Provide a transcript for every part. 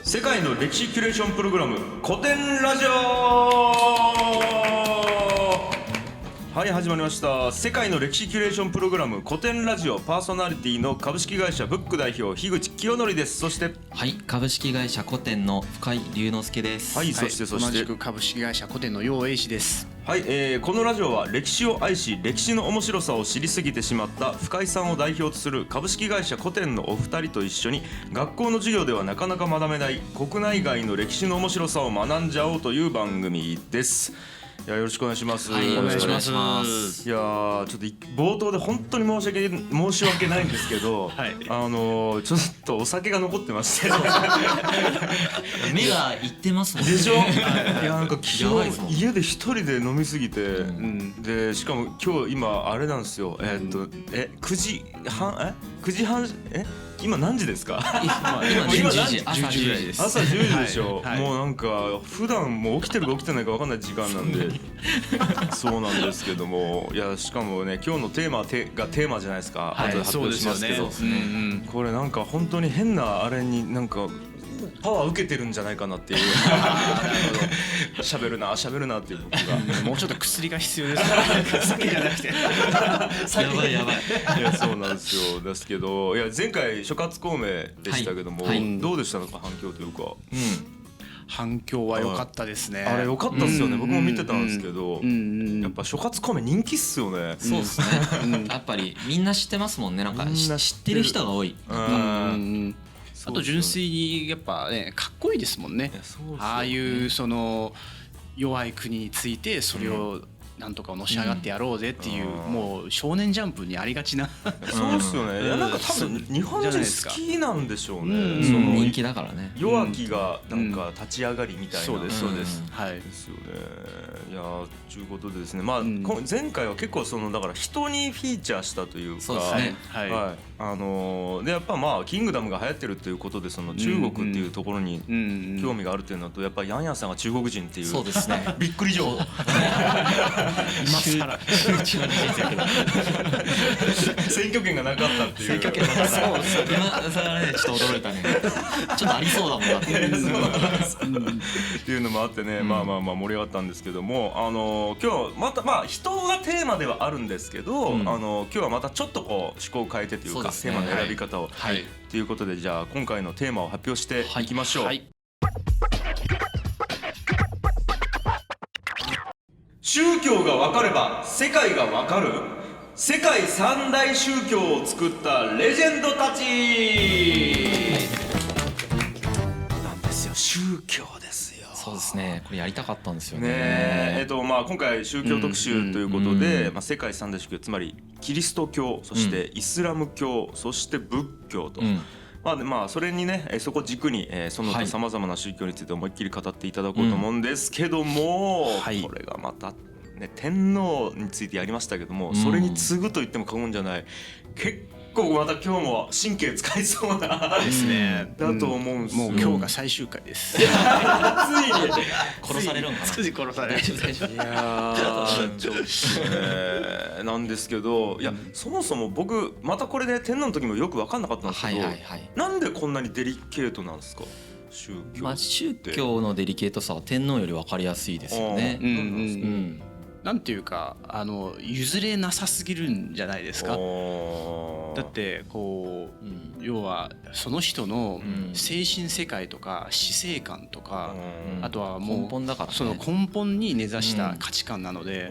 世界の歴史キュレーションプログラム古典ラジオ。はい、始まりました。世界の歴史キュレーションプログラム古典ラジオ、パーソナリティの株式会社ブック代表樋口清則です。そして株式会社古典の深井龍之介です。そして同じく株式会社古典の楊英氏です。このラジオは歴史を愛し歴史の面白さを知りすぎてしまった深井さんを代表とする株式会社古典のお二人と一緒に、学校の授業ではなかなか学べない国内外の歴史の面白さを学んじゃおうという番組です。よろしくお願いします。お願いします。いやちょっと冒頭で本当に申し訳ないんですけど、ちょっとお酒が残ってまして目がいってますもんね。でしょいやなんか昨日家で一人で飲みすぎて、でしかも今日今あれなんですよ、9時半今何時ですか？今10時、朝10時です。朝10時でしょ、もうなんか普段もう起きてるか起きてないか分かんない時間なんでそうなんですけども、いやしかもね今日のテーマがテーマじゃないですか。後で発表しますけど、これなんか本当に変なあれになんかパワー受けてるんじゃないかなっていう喋るなっていう僕がもうちょっと薬が必要です酒じゃなくてやばいいやそうなんですよ。ですけどいや前回諸葛孔明でしたけども、どうでしたのか反響というか。反響は良かったですね。あれ良かったですよね。僕も見てたんですけど、やっぱ諸葛孔明人気っすよね。そうですね。やっぱりみんな知ってますもんね。なんか知ってる人が多い。あと純粋にやっぱねかっこいいですもんね。ああいうその弱い国についてそれをなんとかのし上がってやろうぜっていう、もう少年ジャンプにありがちなそうですよね。いやなんか多分日本人好きなんでしょうね。その人気だからね。弱きがなんか立ち上がりみたいな。そうですそうです。はい。ですよね。いやということでですね。まあ前回は結構そのだから人にフィーチャーしたというか。そうですね。はい。でやっぱまあキングダムが流行ってるということで、その中国っていうところに興味があるっていうのと、やっぱりヤンヤンさんが中国人っていう。そうですね。びっくり情報。今更選挙権がなかったっていう。選挙権なかった。そうです。今それはねちょっと驚いたね。ちょっとありそうだもんなって。っていうのもあってね、まあ盛り上がったんですけども、今日またまあ人がテーマではあるんですけど、今日はまたちょっとこう趣向を変えてというか、テーマの選び方をということで、じゃあ今回のテーマを発表していきましょう。宗教が分かれば世界が分かる。世界三大宗教を作ったレジェンドたちなんですよ。宗教ですよ。そうですね。これやりたかったんですよね。まあ今回宗教特集ということで、世界三大宗教、つまりキリスト教、そしてイスラム教、そして仏教と。まあそれにねそこ軸にその他さまざまな宗教について思いっきり語っていただこうと思うんですけども、これがまたね天皇についてやりましたけども、それに次ぐと言っても過言じゃない、結構また今日も神経使いそうなですねだと思うんですよ。もう今日が最終回です。ついに殺されるんかな。つい殺される。いやちょっとなんですけど、いやそもそも僕またこれで天皇の時もよく分かんなかったんですけど、なんでこんなにデリケートなんですか宗教って。宗教のデリケートさは天皇より分かりやすいですよね。なんていうか譲れなさすぎるんじゃないですか。だってこう、要はその人の精神世界とか死生観とか、あとはもう根本だからね。その根本に根ざした価値観なので、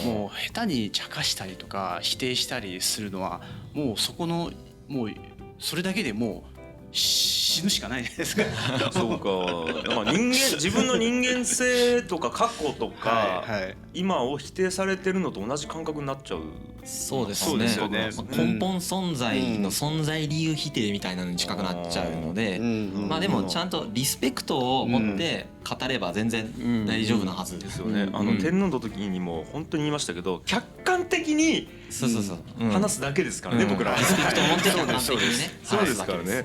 もう下手に茶化したりとか否定したりするのはもうそこのもうそれだけでもう死ぬしかないじゃないですか。そうか。だから自分の人間性とか過去とか今を否定されてるのと同じ感覚になっちゃう。そうですね。根本存在の存在理由否定みたいなのに近くなっちゃうので、まあでもちゃんとリスペクトを持って語れば全然大丈夫なはずですよね。天皇の時にも本当に言いましたけど、客観的に話すだけですからね、僕らは。リスペクトを持って客観的にね。そうですからね。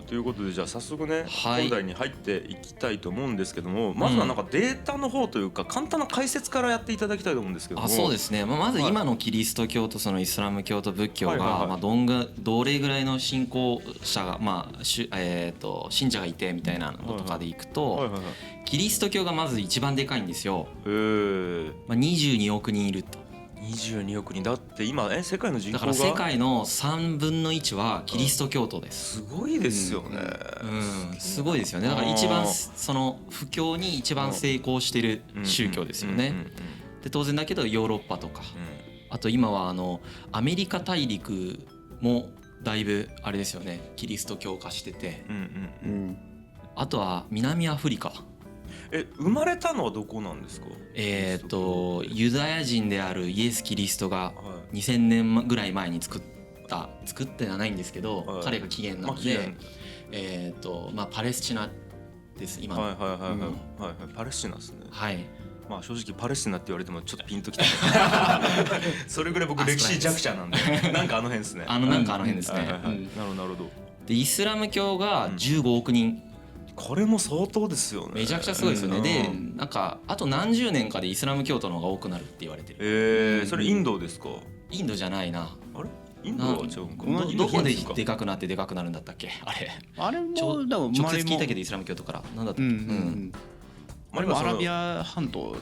ということで、じゃあ早速ね、はい、本題に入っていきたいと思うんですけども、まずはなんかデータの方というか簡単な解説からやっていただきたいと思うんですけども。そうですね、まず今のキリスト教とそのイスラム教と仏教が、まあどれぐらいの信仰者が、まあ信者がいてみたいなのとかでいくと、キリスト教がまず一番でかいんですよ。まあ、22億人いると。22億人だって今世界の人口がだから世界の3分の1はキリスト教徒です。すごいですよね。すごいですよね。だから一番その布教に一番成功してる宗教ですよね。で当然だけどヨーロッパとか、あと今はアメリカ大陸もだいぶあれですよね、キリスト教化してて、あとは南アフリカ。生まれたのはどこなんですか？ユダヤ人であるイエス・キリストが2000年ぐらい前に作ってはないんですけど、彼が起源なので、まあパレスチナです今の。パレスチナですね。はい。まあ正直パレスチナって言われてもちょっとピンときた。それぐらい僕歴史弱者なんで、なんかあの辺ですね。なんかあの辺ですね。なるほど。でイスラム教が15億人。これも相当ですよね。めちゃくちゃすごいですよね。でなんかあと何十年かでイスラム教徒の方が多くなるって言われてる。それインドですか？インドじゃないな。あれインドは違うんか。どこででかくなってでかくなるんだったっけ？あれも直接聞いたけどイスラム教徒からなんだったっけ？アラビア半島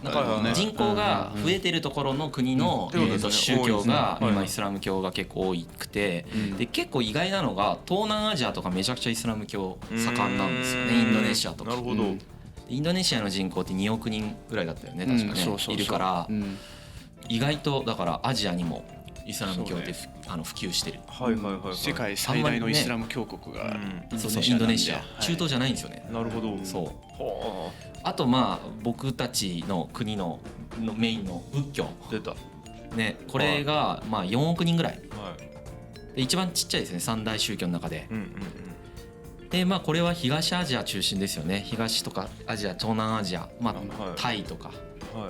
人口が増えてるところの国の宗教が今イスラム教が結構多くて、で結構意外なのが東南アジアとかめちゃくちゃイスラム教盛んなんですよね。インドネシアとか。なるほど。インドネシアの人口って2億人ぐらいだったよね、確かね。いるから意外とだからアジアにもイスラム教って普及してる。世界最大のイスラム教国がインドネシア、中東じゃないんですよね。なるほど。そう。あとまあ僕たちの国のメインの仏教出たね、これがまあ4億人ぐらいで一番ちっちゃいですね、三大宗教の中で。でまあこれは東アジア中心ですよね。東とかアジア、東南アジア、まあタイとか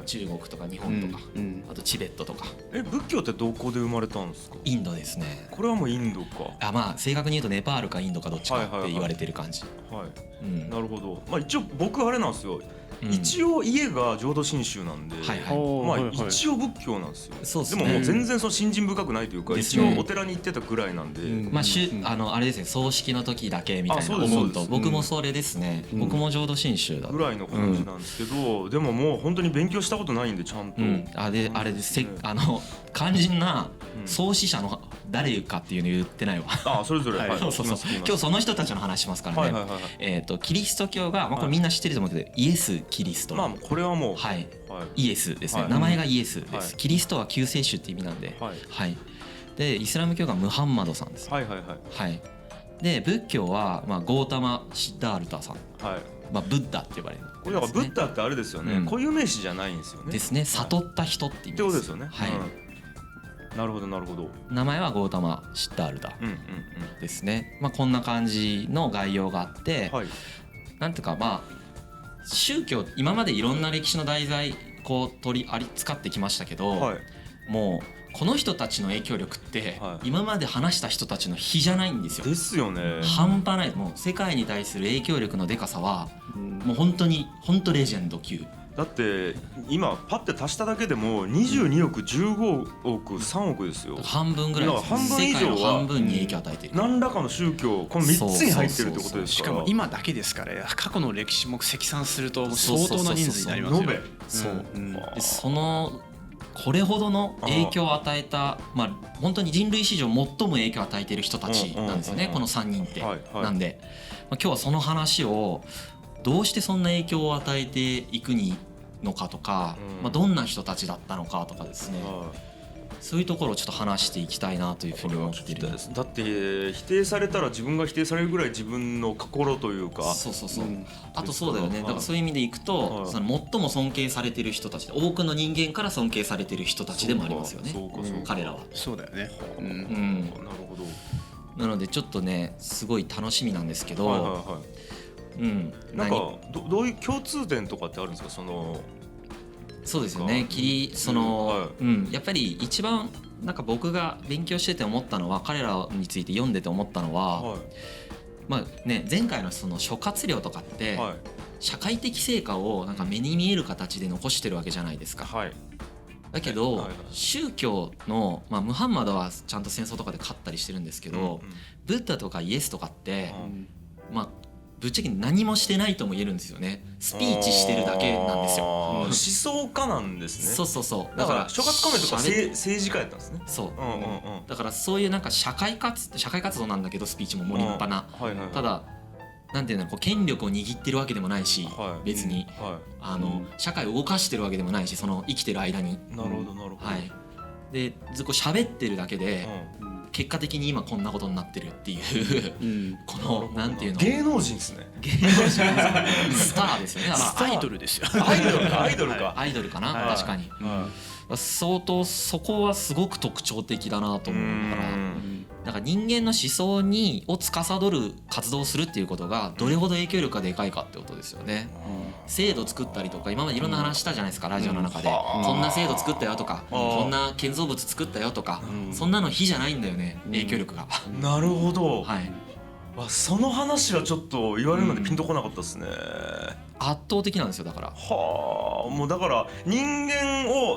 中国とか日本とか、あとチベットとか。仏教ってどこで生まれたんですか？インドですね。これはもうインドか。まあ正確に言うとネパールかインドかどっちかって言われてる感じ。なるほど。まあ一応僕あれなんですよ。一応家が浄土真宗なんで、まあ一応仏教なんですよ。でももう全然その信心深くないというか、一応お寺に行ってたぐらいなんで、まああれですね、葬式の時だけみたいな思うと、僕もそれですね。僕も浄土真宗だぐらいの感じなんですけど、でももう本当に勉強したことないんでちゃんと。あれです肝心な創始者の誰かっていうの言ってないわ。それぞれ。今日その人たちの話しますからね。キリスト教がこれみんな知ってると思うけど、イエス・キリスト。まあこれはもうイエスですね。名前がイエスです。キリストは救世主って意味なんで。でイスラム教がムハンマドさんです。で仏教はゴータマ・シッダールタさん。ブッダって呼ばれる。これだからブッダってあれですよね。固有名詞じゃないんですよね。ですね。悟った人って意味です。ってことですよね。なるほどなるほど。名前はゴータマ・シッダールタですね。こんな感じの概要があって、なんていうか宗教今までいろんな歴史の題材取り扱ってきましたけど、もうこの人たちの影響力って今まで話した人たちの比じゃないんですよ。ですよね。半端ない。もう世界に対する影響力のでかさはもう本当レジェンド級。だって今パッて足しただけでも22億15億3億ですよ。半分ぐらいです。半分以上は半分に影響を与えている。何らかの宗教この3つに入ってるってことですから。しかも今だけですから、過去の歴史も積算すると相当な人数になりますよ。そのこれほどの影響を与えた、本当に人類史上最も影響を与えている人たちなんですよね、この3人って。なんで、今日はその話をどうしてそんな影響を与えていくのかとか、どんな人たちだったのかとかですね、そういうところをちょっと話していきたいなというふうに思っている。だって否定されたら自分が否定されるぐらい自分の心というか。あとそうだよね。だからそういう意味でいくと、その最も尊敬されている人たちで、多くの人間から尊敬されている人たちでもありますよね。彼らは。そうだよね。なるほど。なのでちょっとね、すごい楽しみなんですけど。なんかどういう共通点とかってあるんですか？そうですよね。やっぱり一番なんか僕が勉強してて思ったのは、彼らについて読んでて思ったのは、まあね、前回のその諸葛亮とかってはい社会的成果をなんか目に見える形で残してるわけじゃないですか。はいだけどはいはい宗教の、まあ、ムハンマドはちゃんと戦争とかで勝ったりしてるんですけど、ブッダとかイエスとかってまあぶっちゃけ何もしてないとも言えるんですよね。スピーチしてるだけなんですよ。思想家なんですね。そうそうそう。だから諸葛孔明とか喋っ政治家やったんですね。そう。うんうんうんだからそういうなんか社会活動なんだけどスピーチももう立派な。はいはいはいただなんていうのこう権力を握ってるわけでもないし、はい別には社会を動かしてるわけでもないし、その生きてる間に。いなるほどなるほど。はい。でずっと喋ってるだけで結果的に今こんなことになってるっていうこのなんていうの芸能人ですね。芸能人スターですよね。まあアイドルですよ。アイドルかアイドルか。アイドルかな、はい確かに。は相当そこはすごく特徴的だなとい思うからだから人間の思想を司る活動をするっていうことがどれほど影響力がでかいかってことですよね。制度作ったりとか今までいろんな話したじゃないですか、ラジオの中で。こんな制度作ったよとかこんな建造物作ったよとか、そんなの比じゃないんだよね、影響力が。なるほど。はいその話はちょっと言われるまでピンとこなかったですね。圧倒的なんですよ。だからはあ、もうだから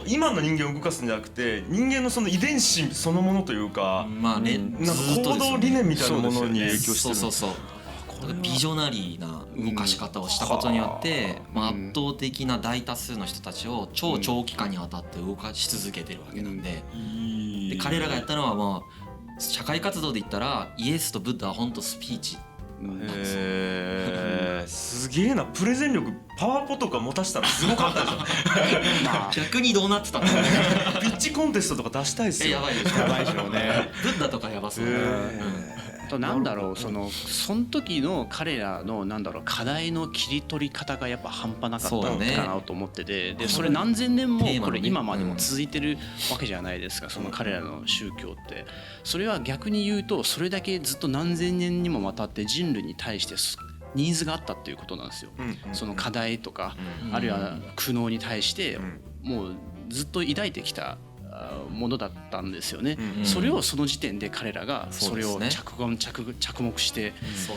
今の人間を動かすんじゃなくて人間のその遺伝子そのものというか、まあね、なんかずっと行動ですよね理念みたいなものに影響してる。そうビジョナリーな動かし方をしたことによって、まあ、圧倒的な大多数の人たちを超長期間にわたって動かし続けてるわけなんで、で彼らがやったのはまあ社会活動で言ったらイエスとブッダは本当スピーチ。すげえな。プレゼン力パワポとか持たしたらすごかったでしょ。逆にどうなってたんですかね。ピッチコンテストとか出したいですよ。やばいでしょ。やばいでしょうね。ブッダとかやばそうね。となんだろうその時の彼らのなんだろう課題の切り取り方がやっぱ半端なかったのかなと思ってて、でそれ何千年もこれ今までも続いてるわけじゃないですか、その彼らの宗教って。それは逆に言うとそれだけずっと何千年にもわたって人類に対してニーズがあったっていうことなんですよ。その課題とかあるいは苦悩に対してもうずっと抱いてきたものだったんですよね。それをその時点で彼らがそれを着目して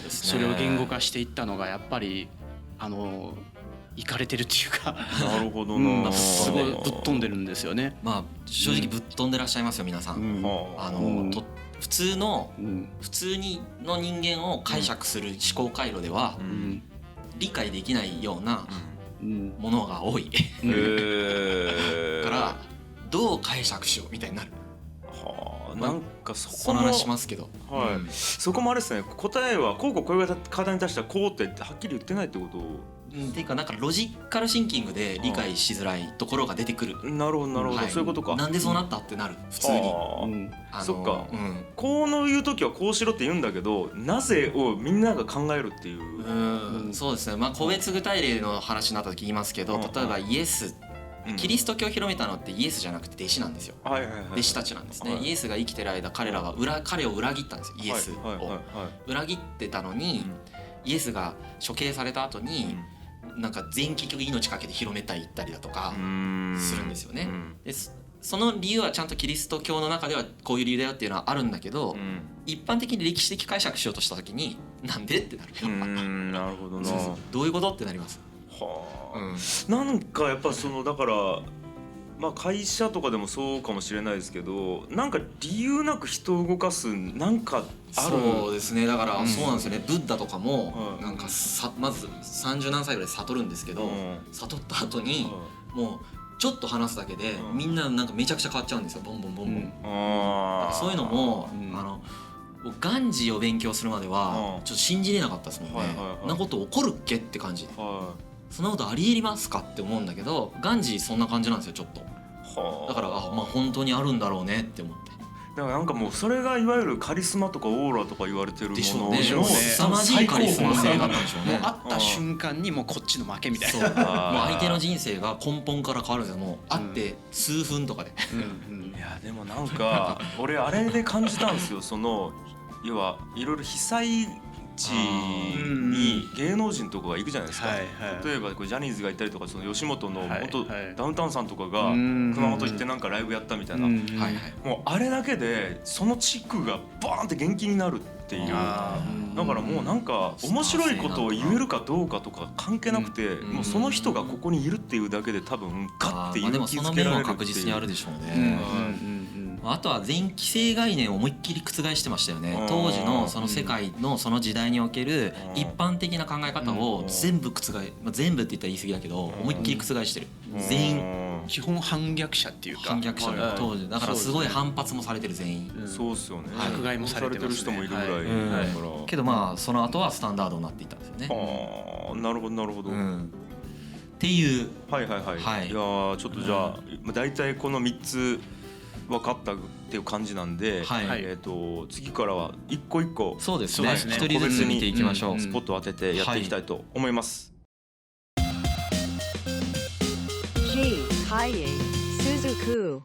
それを言語化していったのがやっぱりいかれてるっていうかなるほどな。すごいぶっ飛んでるんですよね。まあ正直ぶっ飛んでらっしゃいますよ皆さん。普通の人間を解釈する思考回路では理解できないようなものが多いからどう解釈しようみたいになる。なんかその話しますけど、そこもあれですね。答えはこういう課題に対してはこうってはっきり言ってないってこと。っていうかなんかロジカルシンキングで理解しづらいところが出てくる。なるほどなるほど、そういうことか。なんでそうなったってなる普通に。そっか、こういう時はこうしろって言うんだけどなぜをみんなが考えるっていう。そうですね。まあ個別具体例の話になった時言いますけど、例えばイエスキリスト教を広めたのってイエスじゃなくて弟子なんですよ。弟子たちなんですね。イエスが生きてる間彼を裏切ったんですよ。イエスを裏切ってたのにイエスが処刑された後になんか全結局命かけて広めたい言ったりだとかするんですよね。でその理由はちゃんとキリスト教の中ではこういう理由だよっていうのはあるんだけど、一般的に歴史的解釈しようとした時になんでってなる。なるほどな。どういうことってなります。なんかやっぱだからまあ会社とかでもそうかもしれないですけど、なんか理由なく人を動かすなんかある。そうですね。だからそうなんですよね。ブッダとかもなんかまず30何歳ぐらい悟るんですけど、悟った後にもうちょっと話すだけでみんななんかめちゃくちゃ変わっちゃうんですよ。ボンボンボンボン。そういうのもガンジーを勉強するまではちょっと信じれなかったですもんね。そんなこと起こるっけって感じ。そんなことありえますかって思うんだけど、ガンジーそんな感じなんですよちょっと。だからまあ本当にあるんだろうねって思って。だからなんかもうそれがいわゆるカリスマとかオーラとか言われてるものの凄まじいカリスマ性だったんでしょうね。会った瞬間にもうこっちの負けみたいな。もう相手の人生が根本から変わるんですよ。もう会って数分とかで。いやでもなんか俺あれで感じたんですよ。要はいろいろ被災地に芸能人とかが行くじゃないですか。例えばジャニーズがいたりとか、吉本の元ダウンタウンさんとかが熊本行ってなんかライブやったみたいな、もうあれだけでその地区がバーンって元気になる。っていう。だからもうなんか面白いことを言えるかどうかとか関係なくて、もうその人がここにいるっていうだけで多分ガッて勇気づけられるっていう。でもその面は確実にあるでしょうね。あとは全規制概念を思いっきり覆してましたよね。当時のその世界のその時代における一般的な考え方を全部全部って言ったら言い過ぎだけど思いっきり覆してる。全員基本反逆者っていうか反逆者の当時だからすごい反発もされてる全員。そうっすよね。迫害もされてる人もいるぐらいだから。けどまあその後はスタンダードになっていったんですよね。なるほどなるほど。っていう。はいはいはい。いやちょっとじゃあ大体この3つ分かったっていう感じなんで、次からは一個一個そうですね一人ずつ見ていきましょう。スポットを当ててやっていきたいと思います。G. Kaie Suzuku